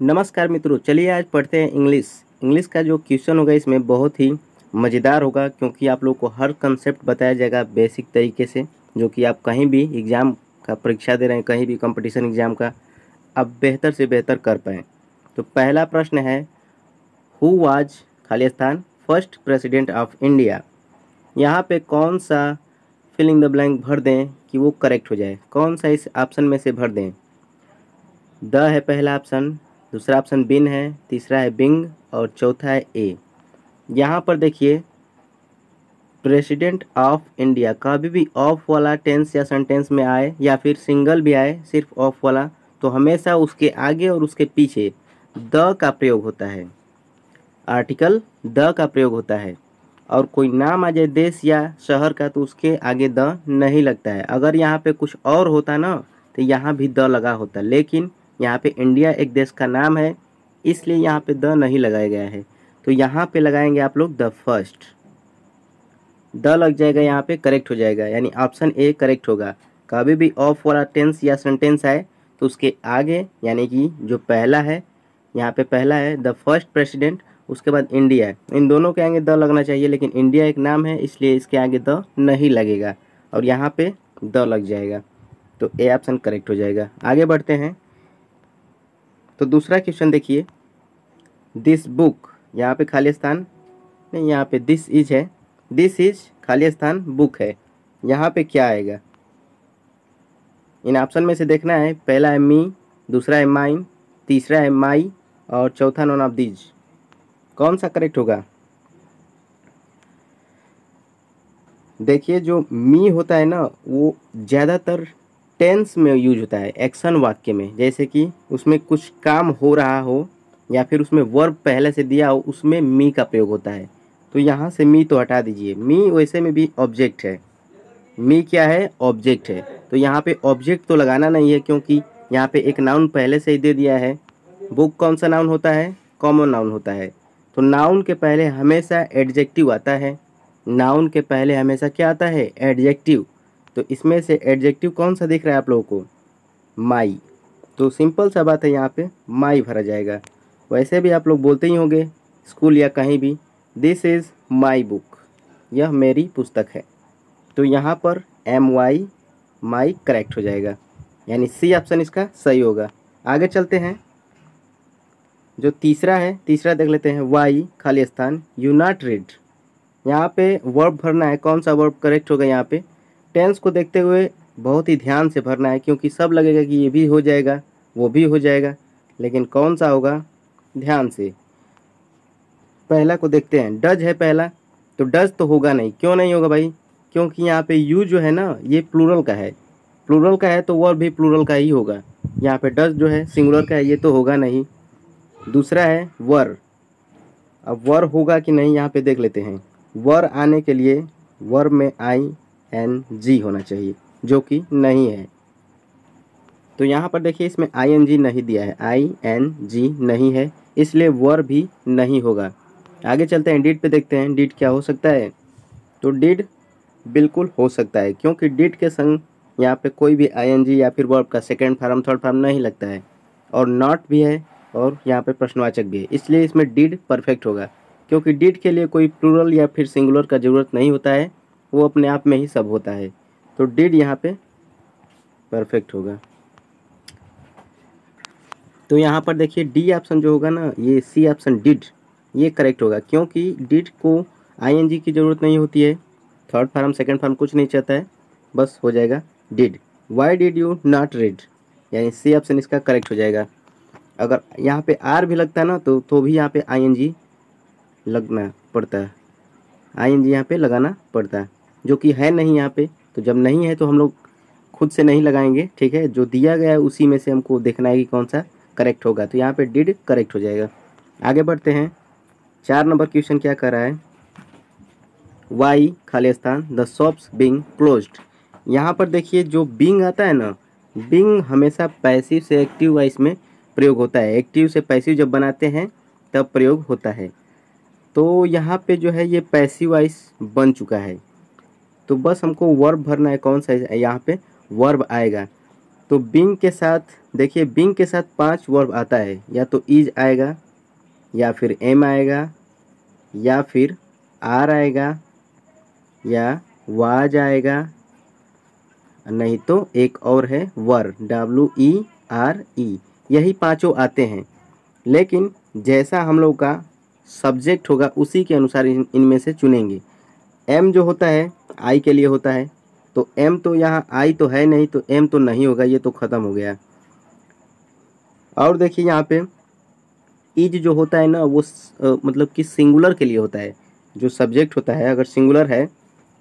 नमस्कार मित्रों, चलिए आज पढ़ते हैं इंग्लिश का जो क्वेश्चन होगा इसमें बहुत ही मज़ेदार होगा, क्योंकि आप लोग को हर कंसेप्ट बताया जाएगा बेसिक तरीके से, जो कि आप कहीं भी एग्ज़ाम का परीक्षा दे रहे हैं, कहीं भी कंपटीशन एग्ज़ाम का आप बेहतर से बेहतर कर पाएँ। तो पहला प्रश्न है, हु वाज खाली स्थान फर्स्ट प्रेसिडेंट ऑफ इंडिया। यहाँ पे कौन सा फिल इन द ब्लैंक भर दें कि वो करेक्ट हो जाए, कौन सा इस ऑप्शन में से भर दें। द है पहला ऑप्शन, दूसरा ऑप्शन बिन है, तीसरा है बिंग और चौथा है ए। यहाँ पर देखिए, प्रेसिडेंट ऑफ इंडिया कभी भी ऑफ वाला टेंस या सेंटेंस में आए या फिर सिंगल भी आए सिर्फ ऑफ वाला, तो हमेशा उसके आगे और उसके पीछे द का प्रयोग होता है, आर्टिकल द का प्रयोग होता है। और कोई नाम आ जाए देश या शहर का तो उसके आगे द नहीं लगता है। अगर यहाँ पे कुछ और होता ना तो यहाँ भी द लगा होता, लेकिन यहाँ पे इंडिया एक देश का नाम है, इसलिए यहाँ पे द नहीं लगाया गया है। तो यहाँ पे लगाएंगे आप लोग द फर्स्ट, द लग जाएगा, यहाँ पे करेक्ट हो जाएगा, यानी ऑप्शन ए करेक्ट होगा। कभी भी ऑफ वाला टेंस या सेंटेंस आए तो उसके आगे, यानी कि जो पहला है, यहाँ पे पहला है द फर्स्ट प्रेसिडेंट, उसके बाद इंडिया है, इन दोनों के आगे द लगना चाहिए, लेकिन इंडिया एक नाम है इसलिए इसके आगे द नहीं लगेगा और यहाँ पे द लग जाएगा। तो ए ऑप्शन करेक्ट हो जाएगा। आगे बढ़ते हैं। तो दूसरा क्वेश्चन देखिए, दिस बुक, यहाँ पे खाली स्थान नहीं, यहाँ पे दिस इज है, दिस इज खाली स्थान बुक है, यहाँ पे क्या आएगा। इन ऑप्शन में से देखना है, पहला है मी, दूसरा है माइन, तीसरा है माई और चौथा नॉन ऑफ दीज। कौन सा करेक्ट होगा। देखिए, जो मी होता है ना वो ज़्यादातर टेंस में यूज होता है, एक्शन वाक्य में, जैसे कि उसमें कुछ काम हो रहा हो या फिर उसमें वर्ब पहले से दिया हो, उसमें मी का प्रयोग होता है। तो यहाँ से मी तो हटा दीजिए, मी वैसे में भी ऑब्जेक्ट है, मी क्या है, ऑब्जेक्ट है, तो यहाँ पे ऑब्जेक्ट तो लगाना नहीं है, क्योंकि यहाँ पे एक नाउन पहले से ही दे दिया है। बुक कौन सा नाउन होता है, कॉमन नाउन होता है, तो नाउन के पहले हमेशा एडजेक्टिव आता है, नाउन के पहले हमेशा क्या आता है, एडजेक्टिव। तो इसमें से एडजेक्टिव कौन सा दिख रहा है आप लोगों को, माई, तो सिंपल सा बात है, यहाँ पे माई भरा जाएगा। वैसे भी आप लोग बोलते ही होंगे स्कूल या कहीं भी, दिस इज़ माई बुक, यह मेरी पुस्तक है, तो यहाँ पर एम वाई माई करेक्ट हो जाएगा, यानी सी ऑप्शन इसका सही होगा। आगे चलते हैं। जो तीसरा है, तीसरा देख लेते हैं, वाई खाली स्थान यू नॉट रीड, यहाँ पे वर्ब भरना है, कौन सा वर्ब करेक्ट होगा। यहाँ पे टेंस को देखते हुए बहुत ही ध्यान से भरना है, क्योंकि सब लगेगा कि ये भी हो जाएगा वो भी हो जाएगा, लेकिन कौन सा होगा ध्यान से। पहला को देखते हैं, डज है पहला, तो डज तो होगा नहीं, क्यों नहीं होगा भाई, क्योंकि यहाँ पे यू जो है ना ये प्लूरल का है, प्लूरल का है तो वर्ब भी प्लूरल का ही होगा। यहाँ पे डज जो है सिंगुलर का है, ये तो होगा नहीं। दूसरा है वर, अब वर होगा कि नहीं यहाँ पे देख लेते हैं। वर आने के लिए वर्ब में आई एन जी होना चाहिए, जो कि नहीं है, तो यहाँ पर देखिए इसमें आई एन जी नहीं दिया है, आई एन जी नहीं है, इसलिए वर्ब भी नहीं होगा। आगे चलते हैं, डिड पे देखते हैं, डिड क्या हो सकता है। तो डिड बिल्कुल हो सकता है, क्योंकि डिड के संग यहाँ पे कोई भी आई एन जी या फिर वर्ब का सेकेंड फॉर्म थर्ड फॉर्म नहीं लगता है, और नॉट भी है और यहाँ पे प्रश्नवाचक भी है, इसलिए इसमें डिड परफेक्ट होगा, क्योंकि डिड के लिए कोई प्लूरल या फिर सिंगुलर का ज़रूरत नहीं होता है, वो अपने आप में ही सब होता है, तो डिड यहाँ पे परफेक्ट होगा। तो यहाँ पर देखिए डी ऑप्शन जो होगा ना, ये सी ऑप्शन डिड, ये करेक्ट होगा, क्योंकि डिड को आईएनजी की ज़रूरत नहीं होती है, थर्ड फॉर्म सेकंड फॉर्म कुछ नहीं चाहता है, बस हो जाएगा did. Why did you not read, यानी सी ऑप्शन इसका करेक्ट हो जाएगा। अगर यहाँ पे आर भी लगता है ना तो भी यहाँ पे आईएनजी लगना पड़ता है, आईएनजी यहाँ पे लगाना पड़ता है, जो कि है नहीं यहाँ पे। तो जब नहीं है तो हम लोग खुद से नहीं लगाएंगे, ठीक है, जो दिया गया है उसी में से हमको देखना है कि कौन सा करेक्ट होगा, तो यहाँ पे डिड करेक्ट हो जाएगा। आगे बढ़ते हैं। 4 नंबर क्वेश्चन क्या कर रहा है, वाई खाली स्थान द शॉप्स बीइंग क्लोज्ड। यहाँ पर देखिए जो बीइंग आता है ना, बीइंग हमेशा पैसिव से एक्टिव वाइस में प्रयोग होता है, एक्टिव से पैसिव जब बनाते हैं तब प्रयोग होता है। तो यहाँ पे जो है ये पैसिव वाइस बन चुका है, तो बस हमको वर्ब भरना है, कौन सा यहाँ पे वर्ब आएगा। तो बीइंग के साथ देखिए, बीइंग के साथ 5 वर्ब आता है, या तो इज आएगा, या फिर एम आएगा, या फिर आर आएगा, या वाज आएगा, नहीं तो एक और है वर, WERE। यही पांचों आते हैं। लेकिन जैसा हम लोग का सब्जेक्ट होगा उसी के अनुसार इनमें से चुनेंगे। एम जो होता है आई के लिए होता है, तो एम तो यहाँ आई तो है नहीं, तो एम तो नहीं होगा, ये तो ख़त्म हो गया। और देखिए यहाँ पे इज जो होता है ना, वो मतलब कि सिंगुलर के लिए होता है। जो सब्जेक्ट होता है अगर सिंगुलर है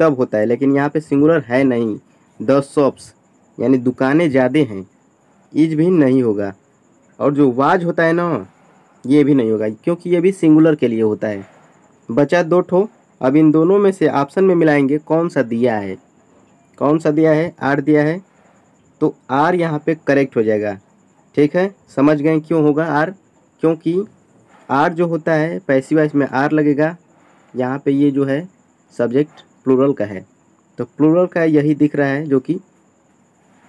तब होता है, लेकिन यहाँ पे सिंगुलर है नहीं। द शॉप्स यानी दुकानें ज़्यादा हैं, इज भी नहीं होगा। और जो वाज होता है ना, ये भी नहीं होगा, क्योंकि ये भी सिंगुलर के लिए होता है। बचा 2 ठो। अब इन दोनों में से ऑप्शन में मिलाएंगे कौन सा दिया है। कौन सा दिया है? आर दिया है, तो आर यहाँ पे करेक्ट हो जाएगा। ठीक है, समझ गए क्यों होगा आर? क्योंकि आर जो होता है पैसिव वॉइस में आर लगेगा। यहाँ पे ये जो है सब्जेक्ट प्लूरल का है, तो प्लूरल का यही दिख रहा है, जो कि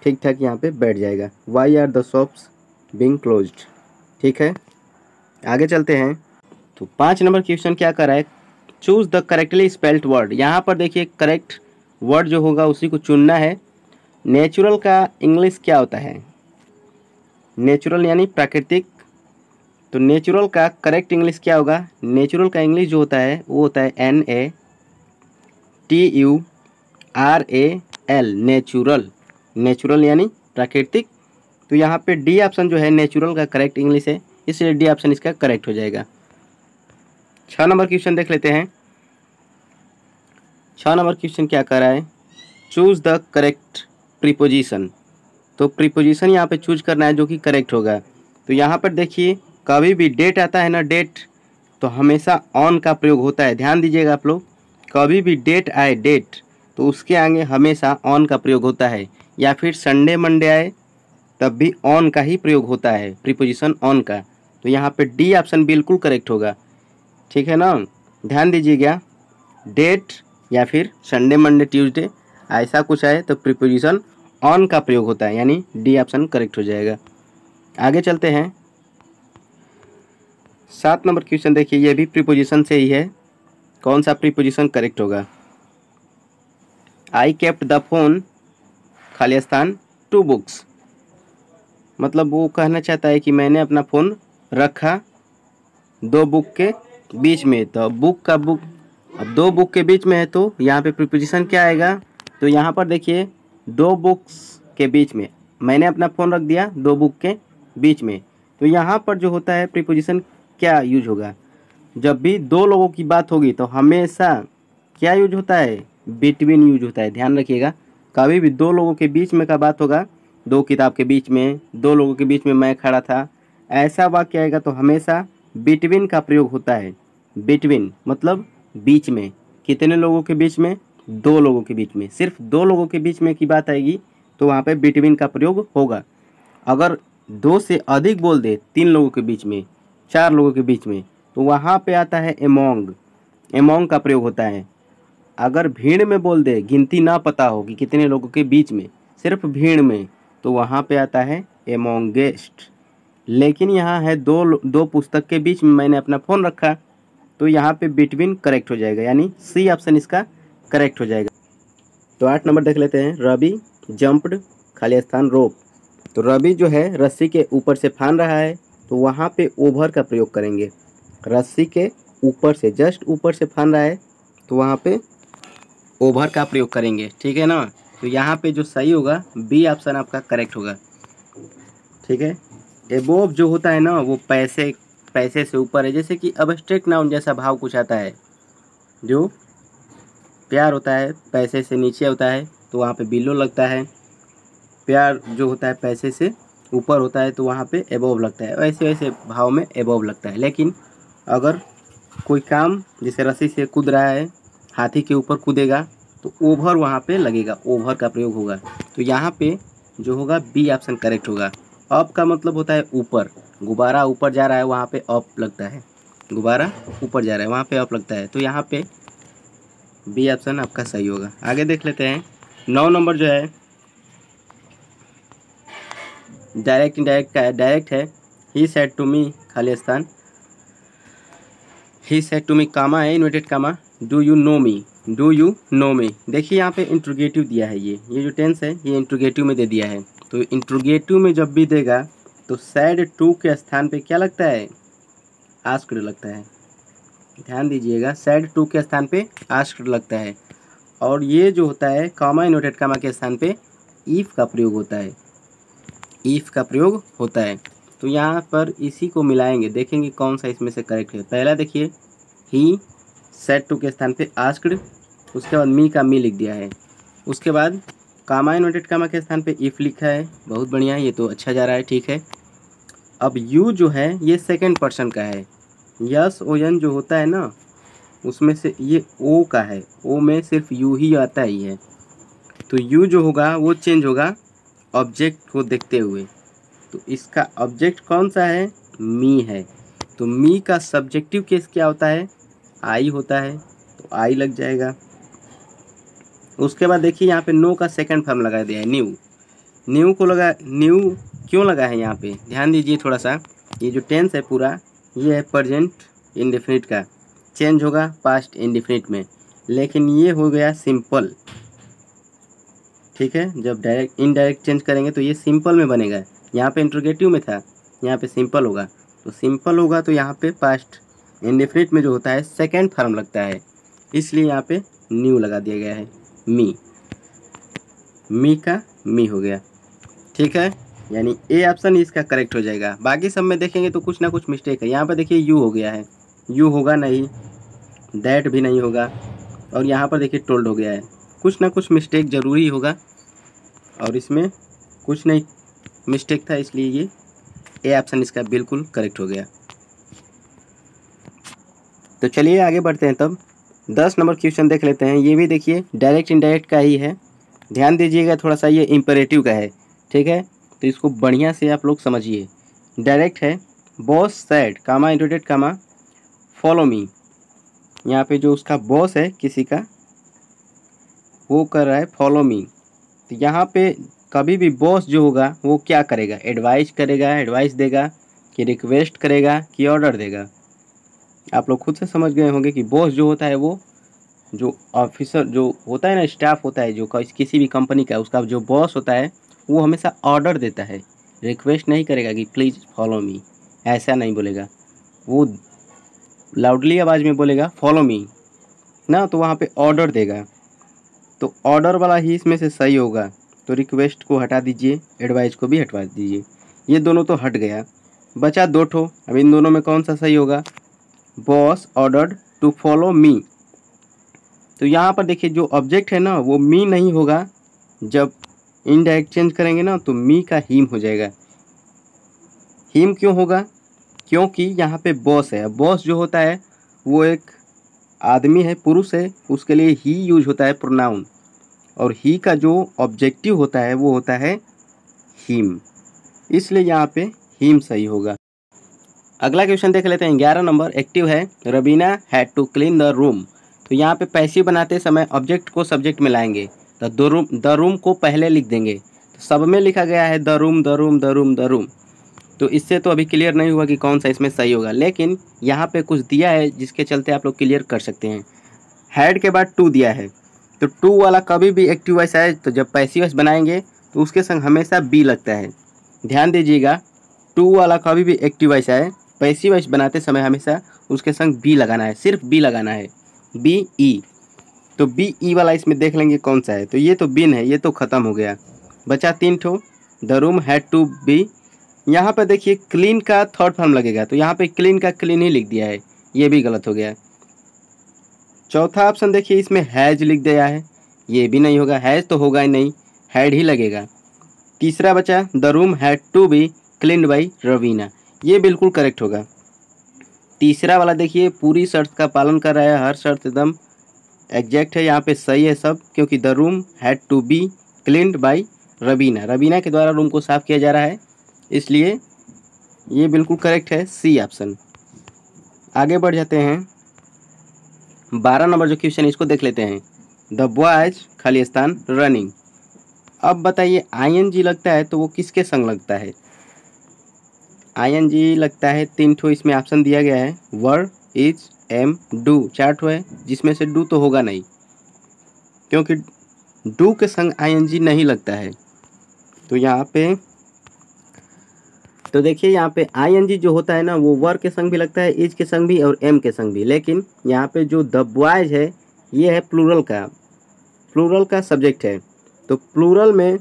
ठीक ठाक यहाँ पे बैठ जाएगा। Why are the shops being closed. ठीक है, आगे चलते हैं। तो 5 नंबर क्वेश्चन क्या कर रहा है? Choose the correctly spelled word. यहाँ पर देखिए करेक्ट वर्ड जो होगा उसी को चुनना है। नेचुरल का इंग्लिश क्या होता है? नेचुरल यानी प्राकृतिक। तो नेचुरल का करेक्ट इंग्लिश क्या होगा? नेचुरल का इंग्लिश जो होता है वो होता है NATURAL, नेचुरल। नेचुरल यानी प्राकृतिक। तो यहाँ पे डी ऑप्शन जो है नेचुरल का करेक्ट इंग्लिश है, इसलिए डी ऑप्शन इसका करेक्ट हो जाएगा। 6 नंबर क्वेश्चन देख लेते हैं। 6 नंबर क्वेश्चन क्या कर रहा है? Choose the correct preposition. तो प्रीपोजिशन यहाँ पे चूज करना है जो कि करेक्ट होगा। तो यहाँ पर देखिए कभी भी डेट आता है ना, डेट, तो हमेशा ऑन का प्रयोग होता है। ध्यान दीजिएगा आप लोग, कभी भी डेट आए, डेट, तो उसके आगे हमेशा ऑन का प्रयोग होता है। या फिर संडे मंडे आए तब भी ऑन का ही प्रयोग होता है, प्रीपोजिशन ऑन का। तो यहाँ पे डी ऑप्शन बिल्कुल करेक्ट होगा। ठीक है ना, ध्यान दीजिएगा, डेट या फिर संडे मंडे ट्यूसडे ऐसा कुछ आए तो प्रीपोजिशन ऑन का प्रयोग होता है, यानी डी ऑप्शन करेक्ट हो जाएगा। आगे चलते हैं। 7 नंबर क्वेश्चन देखिए, ये भी प्रीपोजिशन से ही है। कौन सा प्रीपोजिशन करेक्ट होगा? आई केप्ट द फोन खाली स्थान 2 बुक्स। मतलब वो कहना चाहता है कि मैंने अपना फ़ोन रखा 2 बुक के बीच में। तो बुक का बुक, अब 2 बुक के बीच में है तो यहाँ पे प्रीपोजिशन क्या आएगा? तो यहाँ पर देखिए 2 बुक्स के बीच में मैंने अपना फ़ोन रख दिया 2 बुक के बीच में। तो यहाँ पर जो होता है प्रीपोजिशन क्या यूज होगा? जब भी 2 लोगों की बात होगी तो हमेशा क्या यूज होता है? बिटवीन यूज होता है। ध्यान रखिएगा, कभी भी 2 लोगों के बीच में का बात होगा, 2 किताब के बीच में, 2 लोगों के बीच में मैं खड़ा था, ऐसा वाक्य आएगा तो हमेशा बिटवीन का प्रयोग होता है। बिटवीन मतलब बीच में। कितने लोगों के बीच में? 2 लोगों के बीच में। सिर्फ 2 लोगों के बीच में की बात आएगी तो वहाँ पे बिटवीन का प्रयोग होगा। अगर 2 से अधिक बोल दे, 3 लोगों के बीच में, 4 लोगों के बीच में, तो वहाँ पे आता है एमोंग। एमोंग का प्रयोग होता है। अगर भीड़ में बोल दे, गिनती ना पता हो कि कितने लोगों के बीच में, सिर्फ भीड़ में, तो वहाँ पे आता है एमोंगेस्ट। लेकिन यहाँ है दो पुस्तक के बीच में मैंने अपना फ़ोन रखा, तो यहाँ पे बिटवीन करेक्ट हो जाएगा, यानी सी ऑप्शन इसका करेक्ट हो जाएगा। तो 8 नंबर देख लेते हैं। रवि जंप्ड खाली स्थान रोप। तो रवि जो है रस्सी के ऊपर से फान रहा है, तो वहाँ पे ओवर का प्रयोग करेंगे। रस्सी के ऊपर से, जस्ट ऊपर से फान रहा है, तो वहाँ पे ओवर का प्रयोग करेंगे। ठीक है ना, तो यहाँ पे जो सही होगा बी ऑप्शन आपका करेक्ट होगा। ठीक है, एबोव जो होता है ना वो पैसे से ऊपर है। जैसे कि अब्स्ट्रैक्ट नाउन जैसा भाव कुछ आता है, जो प्यार होता है पैसे से नीचे होता है तो वहाँ पे बिलो लगता है। प्यार जो होता है पैसे से ऊपर होता है तो वहाँ पे एबोव लगता है। वैसे वैसे भाव में एबोव लगता है। लेकिन अगर कोई काम जैसे रस्सी से कूद रहा है, हाथी के ऊपर कूदेगा तो ओवर वहाँ पे लगेगा, ओवर का प्रयोग होगा। तो यहाँ पे जो होगा बी ऑप्शन करेक्ट होगा। अप का मतलब होता है ऊपर, गुब्बारा ऊपर जा रहा है वहाँ पे अप लगता है, गुब्बारा ऊपर जा रहा है वहाँ पे अप लगता है। तो यहाँ पे बी ऑप्शन आपका सही होगा। आगे देख लेते हैं। 9 नंबर जो है, डायरेक्ट इनडायरेक्ट का है, डायरेक्ट है ही सेड टू मी खाली स्थान, he said to me comma है inverted comma, do you know me, do you know me. देखिए यहाँ पे इंट्रोगेटिव दिया है, ये जो टेंस है ये इंट्रोगेटिव में दे दिया है। तो इंट्रोगेटिव में जब भी देगा तो सैड टू के स्थान पे क्या लगता है, आस्क्ड लगता है। ध्यान दीजिएगा, सैड टू के स्थान पे आस्क्ड लगता है। और ये जो होता है कामा इन्वर्टेड कामा के स्थान पे इफ़ का प्रयोग होता है, इफ़ का प्रयोग होता है। तो यहाँ पर इसी को मिलाएंगे, देखेंगे कौन सा इसमें से करेक्ट है। पहला देखिए ही सेड टू के स्थान पे आस्क्ड, उसके बाद मी का मी लिख दिया है, उसके बाद कामा इन्वर्टेड कामा के स्थान पे इफ़ लिखा है। बहुत बढ़िया, ये तो अच्छा जा रहा है, ठीक है। अब यू जो है ये सेकंड पर्सन का है, यस ओ एन जो होता है ना उसमें से ये ओ का है, ओ में सिर्फ यू ही आता ही है। तो यू जो होगा वो चेंज होगा ऑब्जेक्ट को देखते हुए। तो इसका ऑब्जेक्ट कौन सा है, मी है। तो मी का सब्जेक्टिव केस क्या होता है, आई होता है, तो आई लग जाएगा। उसके बाद देखिए यहाँ पे नो का सेकंड फॉर्म लगा दिया है न्यू, न्यू को लगा, न्यू क्यों लगा है यहाँ पे, ध्यान दीजिए थोड़ा सा। ये जो टेंस है पूरा ये है प्रेजेंट इंडेफिनिट का, चेंज होगा पास्ट इंडेफिनिट में, लेकिन ये हो गया सिंपल, ठीक है। जब डायरेक्ट इनडायरेक्ट चेंज करेंगे तो ये सिंपल में बनेगा, यहाँ पे इंट्रोगेटिव में था, यहाँ पे सिंपल होगा। तो सिंपल होगा तो यहाँ पे पास्ट इंडेफिनिट में जो होता है सेकेंड फॉर्म लगता है, इसलिए यहाँ पे न्यू लगा दिया गया है, मी, मी का मी हो गया, ठीक है। यानी ए ऑप्शन इसका करेक्ट हो जाएगा। बाकी सब में देखेंगे तो कुछ ना कुछ मिस्टेक है। यहाँ पर देखिए यू हो गया है, यू होगा नहीं, दैट भी नहीं होगा, और यहाँ पर देखिए टोल्ड हो गया है। कुछ ना कुछ मिस्टेक ज़रूरी होगा, और इसमें कुछ नहीं मिस्टेक था, इसलिए ये ए ऑप्शन इसका बिल्कुल करेक्ट हो गया। तो चलिए आगे बढ़ते हैं। तब 10 नंबर क्वेश्चन देख लेते हैं। ये भी देखिए डायरेक्ट इनडायरेक्ट का ही है, ध्यान दीजिएगा थोड़ा सा, ये इम्पेरेटिव का है, ठीक है। तो इसको बढ़िया से आप लोग समझिए। डायरेक्ट है बॉस सैड कामा इंटरटेड कामा फॉलो मी, यहाँ पे जो उसका बॉस है किसी का वो कर रहा है फॉलो मी। तो यहाँ पे कभी भी बॉस जो होगा वो क्या करेगा, एडवाइस करेगा, एडवाइस देगा कि रिक्वेस्ट करेगा कि ऑर्डर देगा। आप लोग खुद से समझ गए होंगे कि बॉस जो होता है वो जो ऑफिसर जो होता है ना, स्टाफ होता है जो किसी भी कंपनी का, उसका जो बॉस होता है वो हमेशा ऑर्डर देता है, रिक्वेस्ट नहीं करेगा कि प्लीज़ फॉलो मी, ऐसा नहीं बोलेगा। वो लाउडली आवाज़ में बोलेगा फॉलो मी ना, तो वहाँ पे ऑर्डर देगा। तो ऑर्डर वाला ही इसमें से सही होगा। तो रिक्वेस्ट को हटा दीजिए, एडवाइस को भी हटवा दीजिए, ये दोनों तो हट गया, बचा दो ठो। अब इन दोनों में कौन सा सही होगा, boss ordered to follow me. तो यहाँ पर देखिए जो ऑब्जेक्ट है ना वो मी नहीं होगा, जब इनडायरेक्ट चेंज करेंगे ना तो मी का हिम हो जाएगा। हिम क्यों होगा, क्योंकि यहाँ पे बॉस है। बॉस जो होता है वो एक आदमी है, पुरुष है, उसके लिए ही यूज होता है प्रोनाउन, और ही का जो ऑब्जेक्टिव होता है वो होता है हिम, इसलिए यहाँ पे हिम सही होगा। अगला क्वेश्चन देख लेते हैं। 11 नंबर एक्टिव है Rabina had to clean the room. तो यहाँ पे पैसिव बनाते समय ऑब्जेक्ट को सब्जेक्ट में लाएंगे, तो द रूम को पहले लिख देंगे। तो सब में लिखा गया है the room the room the room the room, तो इससे तो अभी क्लियर नहीं हुआ कि कौन सा इसमें सही होगा, लेकिन यहाँ पे कुछ दिया है जिसके चलते आप लोग क्लियर कर सकते हैं। हैड के बाद टू दिया है, तो टू वाला कभी भी एक्टिव वॉइस है तो जब पैसिव वॉइस बनाएंगे तो उसके संग हमेशा बी लगता है। ध्यान दीजिएगा, टू वाला कभी भी एक्टिव वॉइस है, पैसिव वॉइस बनाते समय हमेशा उसके संग बी लगाना है, सिर्फ बी लगाना है, बी ई। तो बी ई वाला इसमें देख लेंगे कौन सा है। तो ये तो बिन है, ये तो ख़त्म हो गया, बचा 3 ठो। The room had to be, यहाँ पर देखिए क्लीन का थर्ड फॉर्म लगेगा, तो यहाँ पे क्लीन का क्लीन ही लिख दिया है, ये भी गलत हो गया। चौथा ऑप्शन देखिए इसमें हैज लिख दिया है, ये भी नहीं होगा, हैज तो होगा ही नहीं, हैड ही लगेगा। तीसरा बचा the room had to be cleaned by Raveena, ये बिल्कुल करेक्ट होगा। तीसरा वाला देखिए पूरी शर्त का पालन कर रहा है, हर शर्त एकदम एग्जैक्ट है, यहाँ पे सही है सब, क्योंकि the room had to be cleaned by Raveena, Raveena के द्वारा रूम को साफ़ किया जा रहा है, इसलिए ये बिल्कुल करेक्ट है, सी ऑप्शन। आगे बढ़ जाते हैं। 12 नंबर जो क्वेश्चन इसको देख लेते हैं। द बॉयज खाली स्थान रनिंग। अब बताइए आईएनजी लगता है तो वो किसके संग लगता है, ING लगता है 3 ठो इसमें ऑप्शन दिया गया है, वर, इज, एम, डू, 4 ठो है, जिसमें से डू तो होगा नहीं, क्योंकि डू के संग ING नहीं लगता है। तो यहाँ पे तो देखिए यहाँ पे ING जो होता है ना वो वर के संग भी लगता है, इज के संग भी और एम के संग भी, लेकिन यहाँ पे जो द बॉयज है ये है प्लूरल का सब्जेक्ट है। तो प्लूरल में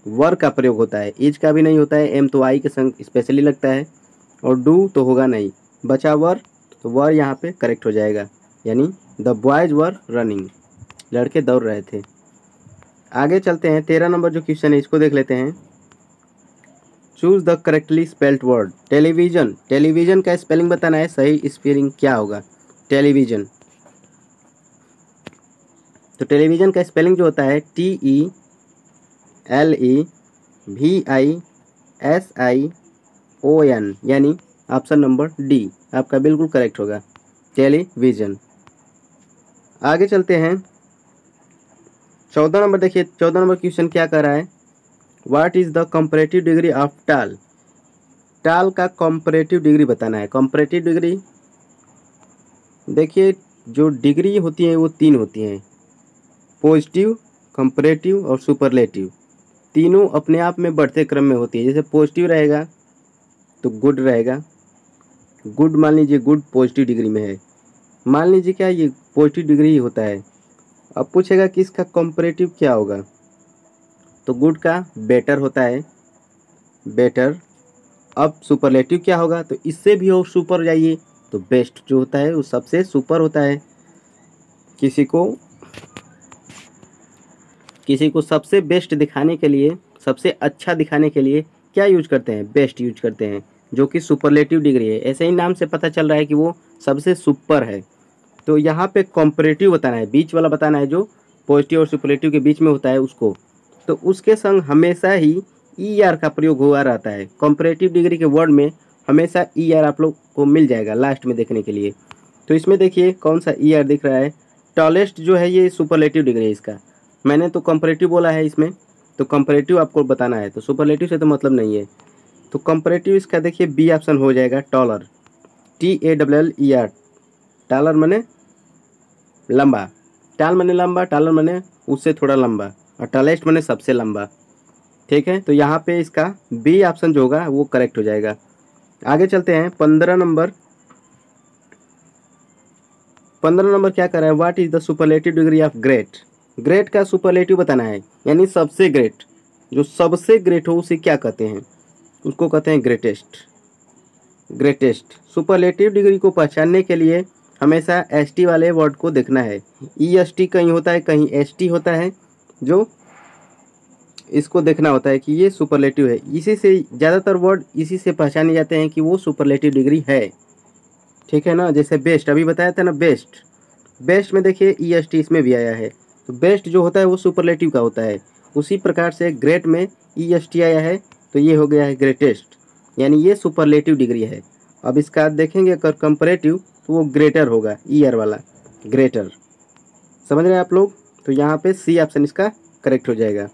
वर का प्रयोग होता है, इज का भी नहीं होता है, एम तो आई के संग स्पेशली लगता है, और डू तो होगा नहीं, बचा वर, तो वर यहाँ पे करेक्ट हो जाएगा, यानी द बॉयज वर रनिंग, लड़के दौड़ रहे थे। आगे चलते हैं, 13 नंबर जो क्वेश्चन है इसको देख लेते हैं। Choose the correctly spelled word. Television का स्पेलिंग बताना है, सही स्पेलिंग क्या होगा टेलीविजन। तो टेलीविजन का स्पेलिंग जो होता है TELEVISION, यानी ऑप्शन नंबर डी आपका बिल्कुल करेक्ट होगा, टेलीविजन। आगे चलते हैं, 14 नंबर देखिए, 14 नंबर क्वेश्चन क्या कर रहा है, what is the comparative degree of टाल। टाल का कंपैरेटिव डिग्री बताना है। कंपैरेटिव डिग्री देखिए जो डिग्री होती है वो 3 होती हैं, पॉजिटिव, कंपैरेटिव और सुपरलेटिव। तीनों अपने आप में बढ़ते क्रम में होती है। जैसे पॉजिटिव रहेगा तो गुड रहेगा, गुड मान लीजिए गुड पॉजिटिव डिग्री में है, मान लीजिए क्या ये पॉजिटिव डिग्री ही होता है। अब पूछेगा कि इसका कंपैरेटिव क्या होगा, तो गुड का बेटर होता है, बेटर। अब सुपरलेटिव क्या होगा, तो इससे भी और सुपर जाइए तो बेस्ट जो होता है वो सबसे सुपर होता है। किसी को सबसे बेस्ट दिखाने के लिए, सबसे अच्छा दिखाने के लिए क्या यूज करते हैं, बेस्ट यूज करते हैं, जो कि सुपरलेटिव डिग्री है। ऐसे ही नाम से पता चल रहा है कि वो सबसे सुपर है। तो यहाँ पे कंपैरेटिव बताना है, बीच वाला बताना है, जो पॉजिटिव और सुपरलेटिव के बीच में होता है उसको। तो उसके संग हमेशा ही ER का प्रयोग हुआ रहता है। कंपैरेटिव डिग्री के वर्ड में हमेशा ER आप लोग को मिल जाएगा लास्ट में देखने के लिए। तो इसमें देखिए कौन सा ER दिख रहा है, टॉलेस्ट जो है ये सुपरलेटिव डिग्री है इसका। मैंने तो कंपैरेटिव बोला है इसमें, तो कंपैरेटिव आपको बताना है, तो सुपरलेटिव से तो मतलब नहीं है। तो कंपैरेटिव इसका देखिए बी ऑप्शन हो जाएगा, टॉलर, TALLER। टॉलर माने लंबा, टाल माने लंबा, टॉलर माने उससे थोड़ा लंबा, और टॉलेस्ट माने सबसे लंबा। ठीक है, तो यहाँ पे इसका बी ऑप्शन जो होगा वो करेक्ट हो जाएगा। आगे चलते हैं, 15 नंबर क्या कर रहा है, what is the superlative degree of great. Great का सुपरलेटिव बताना है, यानी सबसे ग्रेट, जो सबसे ग्रेट हो उसे क्या कहते हैं, उसको कहते हैं ग्रेटेस्ट। सुपरलेटिव डिग्री को पहचानने के लिए हमेशा ST वाले वर्ड को देखना है। EST कहीं होता है, कहीं ST होता है, जो इसको देखना होता है कि ये सुपरलेटिव है। इसी से ज़्यादातर वर्ड इसी से पहचाने जाते हैं कि वो सुपरलेटिव डिग्री है। ठीक है ना, जैसे बेस्ट अभी बताया था ना, बेस्ट में देखिए EST इसमें भी आया है, तो बेस्ट जो होता है वो सुपरलेटिव का होता है। उसी प्रकार से ग्रेट में EST आया है, तो ये हो गया है ग्रेटेस्ट, यानी ये सुपरलेटिव डिग्री है। अब इसका देखेंगे अगर कंपैरेटिव, तो वो ग्रेटर होगा, ER वाला ग्रेटर। समझ रहे हैं आप लोग, तो यहाँ पे C ऑप्शन इसका करेक्ट हो जाएगा।